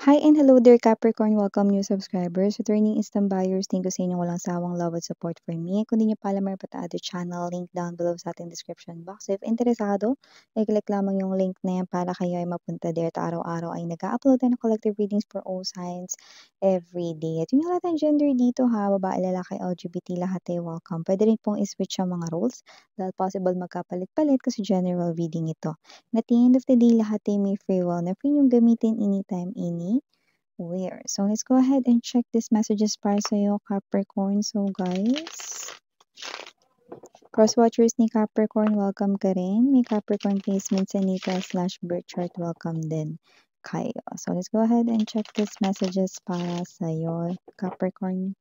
Hi and hello there Capricorn, welcome new subscribers, returning instant buyers, thank you sa inyong walang sawang love at support for me. Kung di nyo pa alam meron pa tayo channel, link down below sa ating description box. If interesado, i-click lamang yung link na yan para kayo ay mapunta there at araw-araw ay nag-upload tayo ng collective readings for all signs every day. At yung lahat ng gender dito ha, babae, lalaki, LGBT, lahat ay welcome. Pwede rin pong i-switch ang mga roles dahil possible magkapalit-palit kasi general reading ito. At the end of the day, lahat ay may free will na free yung gamitin anytime, anywhere. So, let's go ahead and check these messages para sa'yo, Capricorn. So, guys, cross-watchers ni Capricorn, welcome ka rin. May Capricorn placement sa Nita/birth chart, welcome din kayo. So, let's go ahead and check these messages para sa'yo, Capricorn.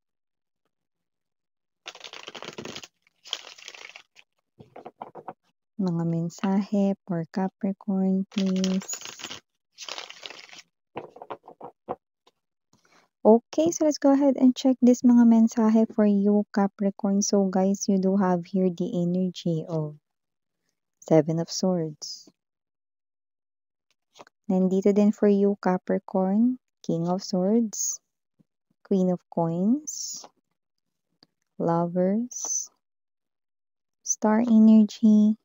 Mga mensahe for Capricorn, please. Okay, so let's go ahead and check this mga mensahe for you, Capricorn. So guys, you do have here the energy of Seven of Swords. Nandito din for you, Capricorn, King of Swords, Queen of Coins, Lovers, Star Energy,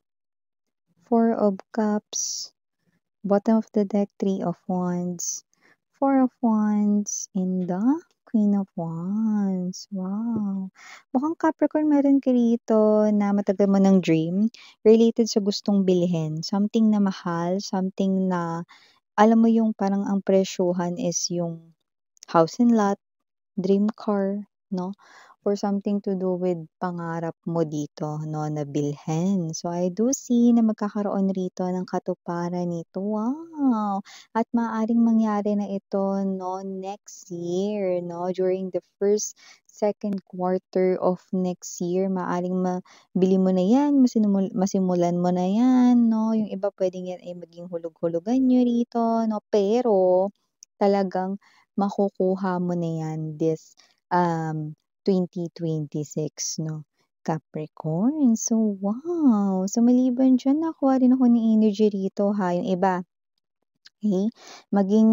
Four of Cups, bottom of the deck, Three of Wands, Four of Wands, and the Queen of Wands. Wow! Mukhang Capricorn meron ka rito na matagal mo ng dream related sa gustong bilhin. Something na mahal, something na alam mo yung parang ang presyuhan is yung house and lot, dream car, no? Or something to do with pangarap mo dito, no, na bilhin. So, I do see na magkakaroon rito ng katuparan nito. Wow! At maaaring mangyari na ito, no, next year, no, during the first, second quarter of next year. Maaaring mabili mo na yan, masimulan mo na yan, no. Yung iba pwedeng yan ay maging hulog-hulugan nyo rito, no. Pero, talagang makukuha mo na yan this 2026, no, Capricorn. So, wow! So, maliban dyan, nakuha rin ako ng energy rito, ha. Yung iba, okay? Maging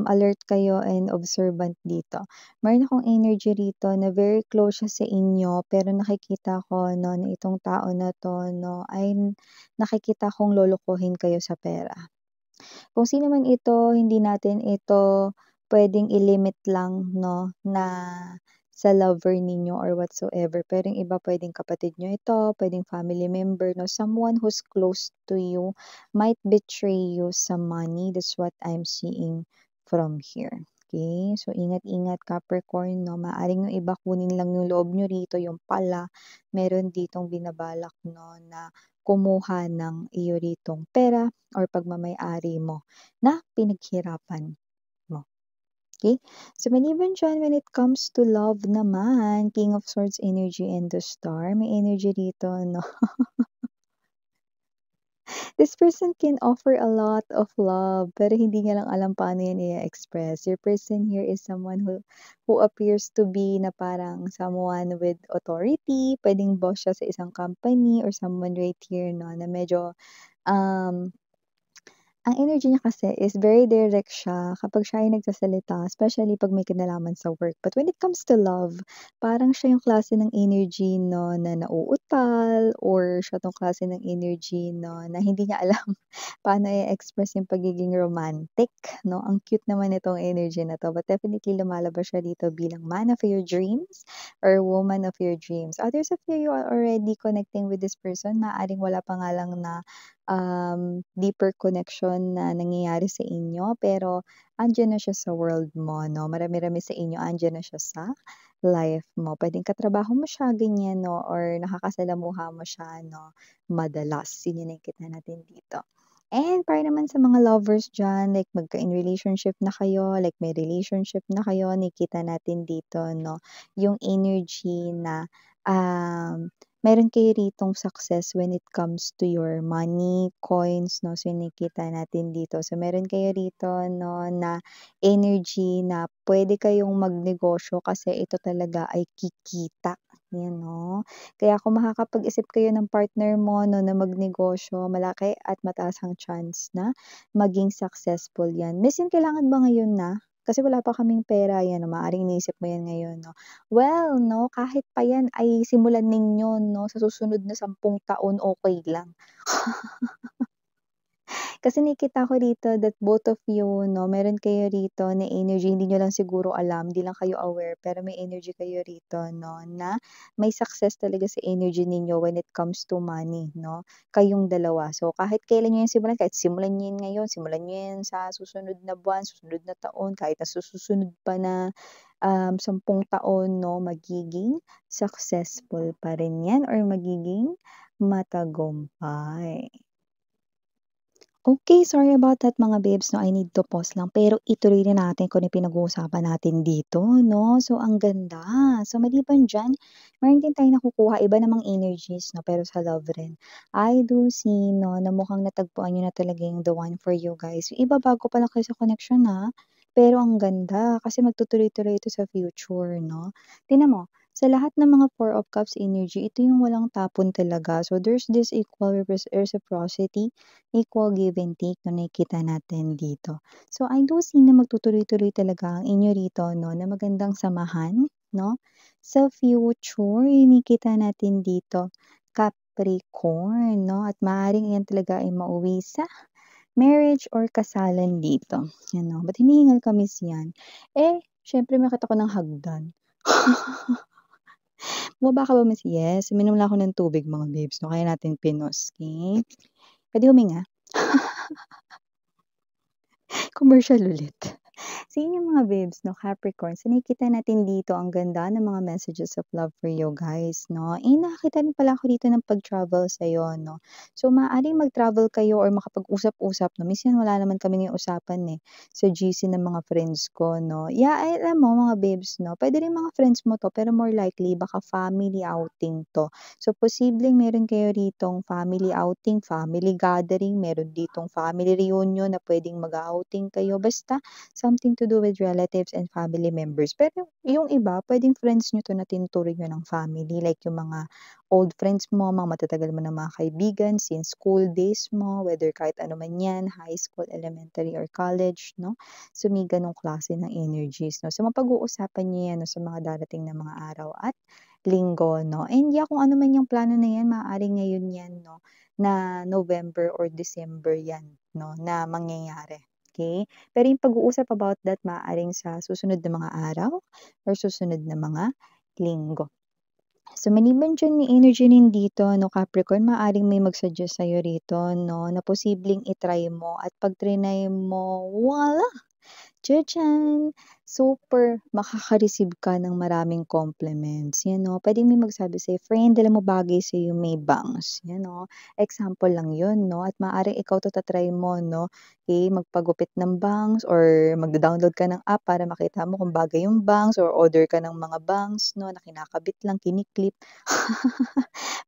alert kayo and observant dito. Meron akong energy rito na very close siya sa inyo, pero nakikita ko, no, na itong tao na to, no, ay nakikita kong lolokohin kayo sa pera. Kung sino man ito, hindi natin ito pwedeng i-limit lang, no, na sa lover ninyo or whatsoever. Pero yung iba pwedeng kapatid nyo ito, pwedeng family member, no, someone who's close to you might betray you sa money. That's what I'm seeing from here. Okay? So, ingat-ingat Capricorn, no? Maaring yung iba kunin lang yung loob nyo rito, yung pala, meron ditong binabalak, no, na kumuha ng iyo ritong pera or pagmamay-ari mo na pinaghirapan mo. Okay? So, maliban dyan, when it comes to love naman, King of Swords energy and the Star, may energy dito, no? This person can offer a lot of love, pero hindi niya lang alam paano yan i-express. Your person here is someone who appears to be na parang someone with authority, pwedeng boss siya sa isang company or someone right here, no, na medyo um, ang energy niya kasi is very direct siya kapag siya ay nagsasalita, especially 'pag may kinalaman sa work. But when it comes to love, parang siya yung klase ng energy 'no, na nauutal or siya 'tong klase ng energy 'no, na hindi niya alam paano i-express yung pagiging romantic 'no. Ang cute naman nitong energy na 'to, but definitely lumalabas siya dito bilang man of your dreams or woman of your dreams. Others of you are already connecting with this person, maaaring wala pa nga lang na deeper connection na nangyayari sa inyo, pero andiyan na siya sa world mo, no? Marami-rami sa inyo, andiyan na siya sa life mo. Pwedeng katrabaho mo siya, ganyan, no? Or nakakasalamuha mo siya, no? Madalas. Yun yung nakikita natin dito. And para naman sa mga lovers dyan, like magka-in relationship na kayo, like may relationship na kayo, nakikita natin dito, no? Yung energy na meron kayo ritong success when it comes to your money, coins 'no, so nakikita natin dito. So meron kayo rito 'no, na energy na puwede kayong magnegosyo kasi ito talaga ay kikita, 'yan 'no. Kaya kung makakapag-isip kayo ng partner mo 'no, na magnegosyo, malaki at mataas ang chance na maging successful 'yan. Minsan kailangan ba ngayon na? Kasi wala pa kaming pera, 'yan 'no, maaaring iniisip mo 'yan ngayon 'no. Well 'no, kahit pa 'yan ay simulan ninyo 'no, sa susunod na 10 taon, okey lang. Kasi nakikita ko rito that both of you 'no, meron kayo rito na energy, hindi niyo lang siguro alam, 'di lang kayo aware, pero may energy kayo rito 'no, na may success talaga sa energy ninyo when it comes to money 'no, kayong dalawa. So, kahit kailan niyo 'yan simulan, kahit simulan niyo 'yan ngayon, simulan niyo 'yan sa susunod na buwan, susunod na taon, kahit na sa susunod pa na 10 taon 'no, magiging successful pa rin 'yan or magiging matagumpay. Okay, sorry about that mga babes 'no, I need to pause lang. Pero ituloy na natin kung ano yung pinag-uusapan natin dito 'no. So, ang ganda. So, maliban diyan, meron din tayong nakukuha iba namang energies 'no, pero sa love rin. I do see 'no, na mukhang natagpuan niyo na talaga yung the one for you guys. Yung iba bago pa lang kayo sa connection ha, pero ang ganda kasi magtutuloy-tuloy ito sa future 'no. Tingnan mo, sa lahat ng mga Four of Cups energy, ito yung walang tapon talaga. So, there's this equal reciprocity, equal give and take na nakikita natin dito. So, I do see na magtutuloy-tuloy talaga ang inyo rito 'no, na magandang samahan 'no. Sa future, nakikita natin dito, Capricorn 'no, at maaaring iyan talaga ay mauwi sa marriage or kasalan dito, 'yan 'no. Ba't hinihingal ka miss 'yan? Eh, siyempre nakita ko ng hagdan. Bumaba ka ba miss? Yes, uminom lang ako ng tubig mga babes 'no, kaya natin pinos, okey? Puwede huminga? Commercial ulit. So, yun yung mga babes 'no, Capricorn. So, nakikita natin dito ang ganda ng mga messages of love for you guys 'no. Eh, nakakita rin pala ako dito ng pag-travel sa'yo 'no. So, maaaring mag-travel kayo or makapag-usap-usap 'no. Minsan wala naman kaming usapan, eh, sa GC ng mga friends ko 'no. Yeah, ay alam mo mga babes 'no, puwede rin mga friends mo 'to, pero more likely baka family outing 'to. So, posibleng meron kayo ritong family outing, family gathering, meron ditong family reunion na puwedeng mag-a-outing kayo, basta something to do with relatives and family members. Pero yung iba, puwedeng friends niyo 'to na tinuturing niyo ng family, like yung mga old friends mo, mga matatagal mo ng mga kaibigan since school days mo, whether kahit ano man 'yan, high school, elementary, or college 'no. So, may gano'ng klase ng energies 'no. So, mapag-uusapan niyo 'yan 'no, sa mga darating na mga araw at linggo 'no. And yeah, kung ano man yung plano na 'yan, maaaring ngayon 'yan 'no, na November or December 'yan 'no, na mangyayari, okey? Pero yung pag-uusap about that maaaring sa susunod na mga araw or susunod na mga linggo. So, maliban diyan may energy rin dito 'no, Capricorn, maaaring may mag-suggest sa'yo rito 'no, na posibleng i-try mo at 'pag triny mo, wala! Tsa-tsan! Super makaka-receive ka ng maraming compliments, 'yan 'no. Puwedeng may magsabi sa'yo, "Friend, alam mo bagay sa'yo may bangs." 'Yan 'no, example lang 'yun 'no, at maaaring ikaw 'to ta-try mo 'no, magpagupit ng bangs or magda-download ka ng app para makita mo kung bagay yung bangs or order ka ng mga bangs 'no, na kinakabit lang, kini-clip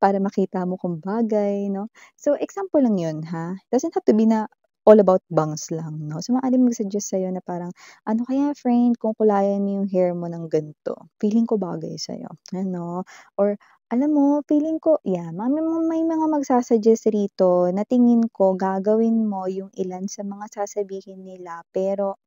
para makita mo kung bagay 'no. So, example lang 'yun ha, doesn't have to be na all about bangs lang 'no. So, maaaring mag-suggest sa'yo na parang, "Ano kaya friend kung kulayan mo yung hair mo ng ganito, feeling ko bagay sa'yo." Ano, or alam mo feeling ko 'yan, may mga magsa-suggest rito na tingin ko gagawin mo yung ilan sa mga sasabihin nila, pero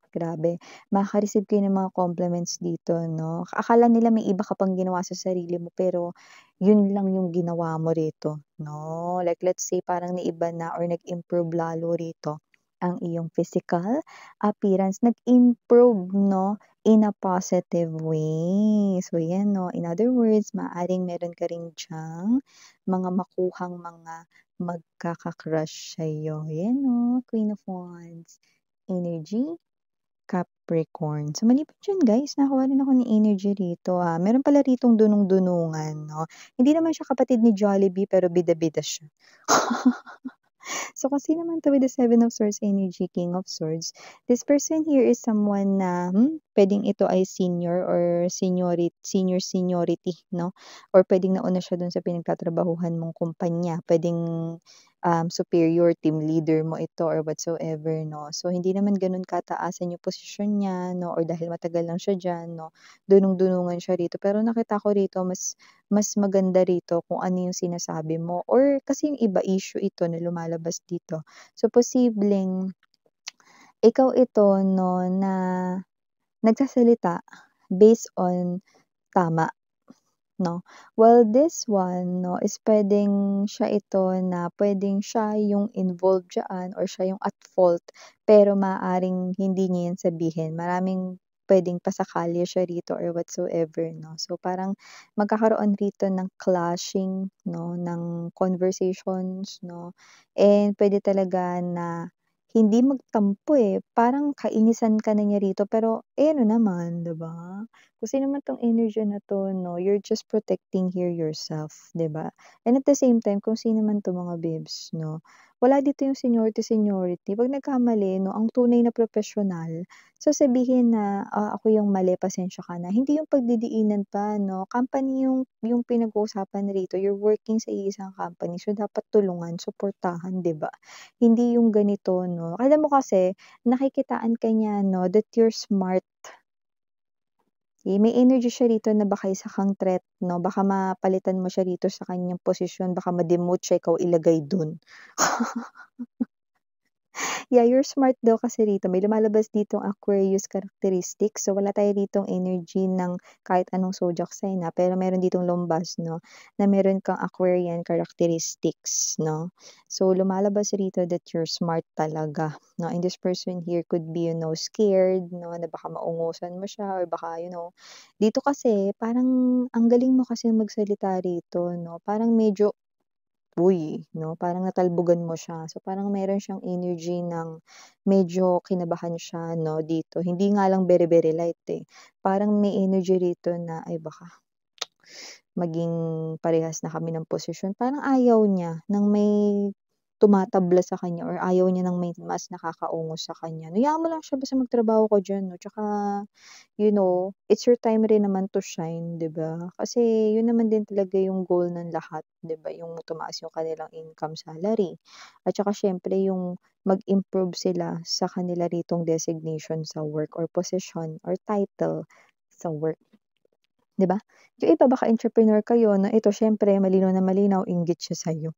grabe, makaka-receive kayo ng mga compliments dito 'no. Akala nila may iba ka pang ginawa sa sarili mo, pero yun lang yung ginawa mo rito 'no. Like let's say parang naiba na or nag-improve lalo rito ang iyong physical appearance. Nag-improve 'no, in a positive way. So yan 'no, in other words, maaaring meron ka rin diyang mga makuhang mga magkaka-crush sa'yo. Yan 'no, Queen of Wands energy. Capricorn. So, maliban diyan guys, nakakuha rin ako ng energy rito, meron pala ritong dunong-dunungan 'no. Hindi naman siya kapatid ni Jollibee pero bida-bida siya. So, kung sino man 'to with the Seven of Swords energy, King of Swords, this person here is someone na, puwedeng ito ay senior or seniority 'no, or puwedeng nauna siya dun sa pinagtatrabahuhan mong kumpanya. Puwedeng, superior, team leader mo ito or whatsoever 'no. So, hindi naman gano'n kataasan yung posisyon niya 'no or dahil matagal lang siya diyan 'no, dunong-dunungan siya rito. Pero nakita ko rito mas maganda rito kung ano yung sinasabi mo or kasi yung iba issue ito na lumalabas dito. So, posibleng ikaw ito 'no na nagsasalita based on tama 'no. Well, this one 'no is puwedeng siya ito na puwedeng siya yung involved diyaan or siya yung at fault, pero maaaring hindi niya yan sabihin. Maraming puwedeng pasakalya siya rito or whatsoever 'no. So, parang magkakaroon rito ng clashing 'no, ng conversations 'no, and puwede talaga na hindi magtampo, parang kainisan ka na niya rito pero, ano naman, 'di ba? Kasi naman 'tong energy na 'to 'no, you're just protecting here yourself, 'di ba? And at the same time kung sino man 'to mga babes 'no, wala dito yung seniority. 'Pag nagkamali 'no, ang tunay na propesyonal, sasabihin na, "Ako yung mali, pasensya ka na." Hindi yung pagdidiinan pa 'no, company yung pinag-uusapan rito, you're working sa iisang company, so dapat tulungan, suportahan, 'di ba? Hindi yung ganito 'no. Alam mo kasi nakikitaan ka niya 'no, that you're smart. May energy siya rito na baka isa kang threat 'no, baka mapalitan mo siya rito sa kanyang posisyon, baka ma-demote siya, ikaw ilagay dun. Yeah, you're smart daw kasi rito, may lumalabas ditong Aquarius characteristics. So, wala tayo ditong energy ng kahit anong zodiac sign, pero meron ditong lumbas 'no, na meron kang Aquarian characteristics 'no. So, lumalabas rito that you're smart talaga 'no, and this person here could be, scared 'no, na baka maungusan mo siya or baka, dito kasi parang ang galing mo kasing magsalita rito 'no, parang medyo uy, 'no, parang natalbogan mo siya. So, parang meron siyang energy ng medyo kinabahan siya 'no, dito. Hindi nga lang very, very light, parang may energy rito na, ay baka maging parehas na kami ng posisyon. Parang ayaw niya ng may tumatabla sa kanya or ayaw niya ng may mas nakakaungos sa kanya. Hayaan mo lang siya basta magtrabaho ka diyan 'no, tsaka it's your time rin naman to shine, 'di ba? Kasi yun naman din talaga yung goal ng lahat, 'di ba? Yung tumaas yung kanilang income salary at saka siyempre yung mag-improve sila sa kanila ritong designation sa work or position or title sa work, 'di ba? Yung iba baka entrepreneur kayo na ito siyempre malinaw na malinaw inggit siya sa'yo.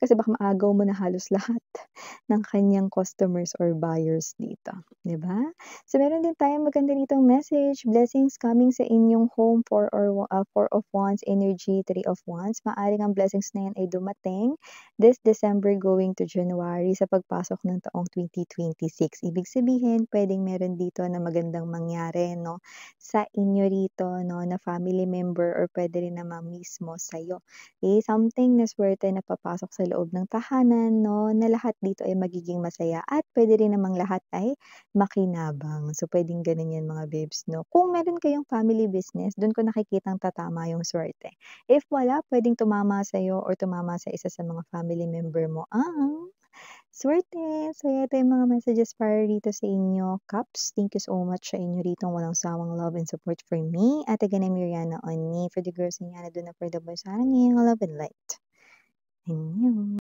Kasi baka maagaw mo na halos lahat ng kanyang customers or buyers dito, 'di ba? So, meron din tayong maganda ditong message, blessings coming sa inyong home, Four of Wands energy, Three of Wands. Maaaring ang blessings na yan ay dumating this December going to January sa pagpasok ng taong 2026. Ibig sabihin, puwedeng meron dito na magandang mangyari 'no, sa inyo rito 'no, na family member or puwede rin naman mismo sa'yo. Something na swerte na papasok sa loob ng tahanan 'no, na lahat dito ay magiging masaya at puwede rin namang lahat ay makinabang. So, puwedeng gano'n 'yan mga babes 'no. Kung meron kayong family business, do'n ko nakikitang tatama yung swerte. If wala, puwedeng tumama sa'yo or tumama sa isa sa mga family member mo ang swerte. So, ito yung mga messages para rito sa inyo, Caps. Thank you so much sa inyo ritong walang sawang love and support for me. At again, I'm Miriana Onni. For the girls in Yana, do not for the boys, sarang love and light. Annyeong.